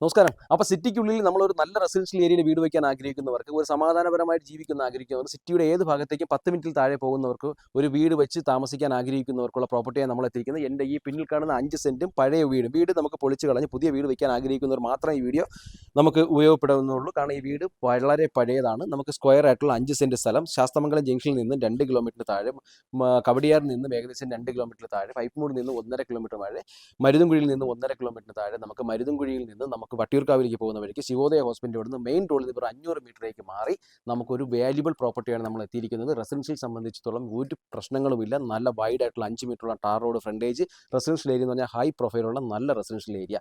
നമസ്കാരം. അപ്പോൾ സിറ്റിക്കുള്ളിൽ നമ്മളൊരു നല്ല റെസിഡൻഷ്യൽ ഏരിയയിൽ വീട് വയ്ക്കാൻ ആഗ്രഹിക്കുന്നവർക്ക്, ഒരു സമാധാനപരമായിട്ട് ജീവിക്കുന്ന ആഗ്രഹിക്കുന്നവർക്ക്, സിറ്റിയുടെ ഏത് ഭാഗത്തേക്കും 10 മിനിറ്റിൽ താഴെ പോകുന്നവർക്ക്, ഒരു വീട് വെച്ച് താമസിക്കാൻ ആഗ്രഹിക്കുന്നവർക്കുള്ള പ്രോപ്പർട്ടിയാണ് നമ്മൾ എത്തിക്കുന്നത്. എൻ്റെ ഈ പിന്നിൽ കാണുന്ന 5 സെൻറ്റും പഴയ വീട് നമുക്ക് പൊളിച്ച് കളഞ്ഞ് പുതിയ വീട് വയ്ക്കാൻ ആഗ്രഹിക്കുന്നവർ മാത്രം ഈ വീഡിയോ നമുക്ക് ഉപയോഗപ്പെടുന്നുള്ളൂ. കാരണം ഈ വീട് വളരെ പഴയതാണ്. നമുക്ക് സ്ക്വയർ ആയിട്ടുള്ള 5 സെൻറ്റ് സ്ഥലം, ശാസ്തമംഗലം ജംഗ്ഷനിൽ നിന്ന് 2 കിലോമീറ്റർ താഴെ, കവടിയാറിൽ നിന്നും ഏകദേശം 2 കിലോമീറ്റർ താഴെ, പൈപ്പുമൂടിൽ നിന്ന് 1.5 കിലോമീറ്റർ താഴെ, മരുതുംകുഴിയിൽ നിന്ന് 1.5 കിലോമീറ്റർ താഴെ, നമുക്ക് മരുതുംകുഴിയിൽ നിന്ന് നമുക്ക് വട്ടിയൂർക്കാവിലേക്ക് പോകുന്ന വഴിക്ക് ശിവോദയ ഹോസ്പിറ്റലിൽ നിന്ന് മെയിൻ റോഡിൽ നിന്ന് 500 മീറ്ററേക്ക് മാറി നമുക്കൊരു വാല്യുബിൾ പ്രോപ്പർട്ടിയാണ് നമ്മൾ എത്തിയിരിക്കുന്നത്. റെസിഡൻഷ്യൽ സംബന്ധിച്ചിടത്തോളം ഒരു പ്രശ്നങ്ങളുമില്ല. നല്ല വൈഡ് ആയിട്ടുള്ള 5 മീറ്ററുള്ള tar road frontage, residential area എന്ന് പറഞ്ഞാൽ ഹൈ പ്രൊഫൈലുള്ള നല്ല റെസിഡൻഷ്യൽ ഏരിയ.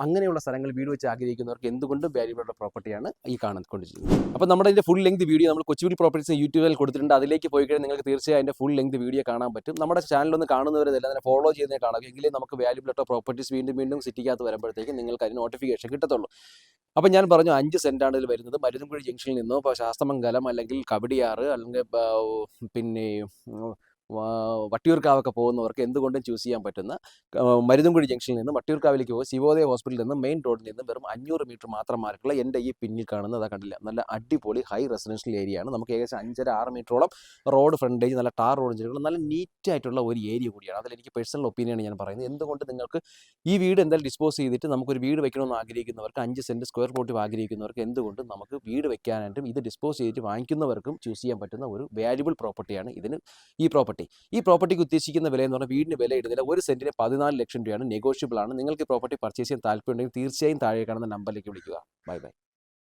അങ്ങനെയുള്ള സ്ഥലങ്ങൾ വീട് വെച്ച് ആഗ്രഹിക്കുന്നവർക്ക് എന്തുകൊണ്ടും വാല്യുബിൾ പ്രോപ്പർട്ടിയാണ് ഈ കൊണ്ടിരിക്കുന്നത്. അപ്പോൾ നമ്മുടെ ഇതിൻ്റെ ഫുൾ ലെങ്ത് വീഡിയോ നമ്മൾ കൊച്ചുവേളി പ്രോപ്പർട്ടീസ് യൂട്യൂബിൽ കൊടുത്തിട്ടുണ്ട്. അതിലേക്ക് പോയി കഴിഞ്ഞാൽ നിങ്ങൾക്ക് തീർച്ചയായും അതിൻ്റെ ഫുൾ ലെങ്ത് വീഡിയോ കാണാൻ പറ്റും. നമ്മുടെ ചാനലൊന്ന് കാണുന്നവരെല്ലാം തന്നെ ഫോളോ ചെയ്യുന്നതിനെ കാണാം. എങ്കിലേ നമുക്ക് വാല്യുബിൾ ആയിട്ടുള്ള പ്രോപ്പർട്ടീസ് വീണ്ടും സിറ്റിക്കകത്ത് വരുമ്പോഴത്തേക്കും നിങ്ങൾക്ക് അതിന് നോട്ടിഫിക്കേഷൻ കിട്ടത്തുള്ളൂ. അപ്പം ഞാൻ പറഞ്ഞു 5 സെൻറ്റാണ് ഇതിൽ വരുന്നത്. മരുതുംകുഴി ജംഗ്ഷനിൽ നിന്നോ ഇപ്പോൾ ശാസ്തമംഗലം അല്ലെങ്കിൽ കവടിയാറ് അല്ലെങ്കിൽ പിന്നെ വട്ടിയൂർക്കാവൊക്കെ പോകുന്നവർക്ക് എന്തുകൊണ്ടും ചൂസ് ചെയ്യാൻ പറ്റുന്ന മരുതുംകുഴി ജംഗ്ഷനിൽ നിന്ന് വട്ടിയൂർക്കാവിലേക്ക് പോകും ശിവോദയ ഹോസ്പിറ്റലിൽ നിന്ന് മെയിൻ റോഡിൽ നിന്ന് വെറും 500 മീറ്റർ മാത്രം മാർക്കുള്ള എൻ്റെ ഈ പിന്നിൽ കാണുന്നത് അതാ കണ്ടില്ല, നല്ല അടിപൊളി ഹൈ റെസിഡൻഷ്യൽ ഏരിയ ആണ്. നമുക്ക് ഏകദേശം 5.5-6 മീറ്ററോളം റോഡ് ഫ്രണ്ടേജ്, നല്ല ടാർ റോഡ് ചെയ്തിട്ടുള്ള നല്ല നീറ്റായിട്ടുള്ള ഒരു ഏരിയ കൂടിയാണ്. അതിലെനിക്ക് പേഴ്സണൽ ഒപ്പീനിയനാണ് ഞാൻ പറയുന്നത്. എന്തുകൊണ്ട് നിങ്ങൾക്ക് ഈ വീട് എന്തായാലും ഡിസ്പോസ് ചെയ്തിട്ട് നമുക്കൊരു വീട് വെക്കണമെന്ന് ആഗ്രഹിക്കുന്നവർക്ക്, 5 സെൻറ്റ് സ്ക്വയർ ഫൂട്ട് ആഗ്രഹിക്കുന്നവർക്ക് എന്തുകൊണ്ടും നമുക്ക് വീട് വെക്കാനായിട്ടും ഇത് ഡിസ്പോസ് ചെയ്തിട്ട് വാങ്ങിക്കുന്നവർക്കും ചൂസ് ചെയ്യാൻ പറ്റുന്ന ഒരു വാല്യുബിൾ പ്രോപ്പർട്ടിയാണ് ഈ പ്രോപ്പർട്ടിക്ക് ഉദ്ദേശിക്കുന്ന വില എന്ന് പറഞ്ഞാൽ വീടിന് വില ഇടുന്നില്ല. 1 സെൻറ്റിന് 14 ലക്ഷം രൂപയാണ്. നെഗോഷ്യബിൾ ആണ്. നിങ്ങൾക്ക് ഈ പ്രോപ്പർട്ടി പർച്ചേസ് ചെയ്യാൻ താല്പര്യമുണ്ടെങ്കിൽ തീർച്ചയായും താഴെ കാണുന്ന നമ്പറിലേക്ക് വിളിക്കുക. ബൈ.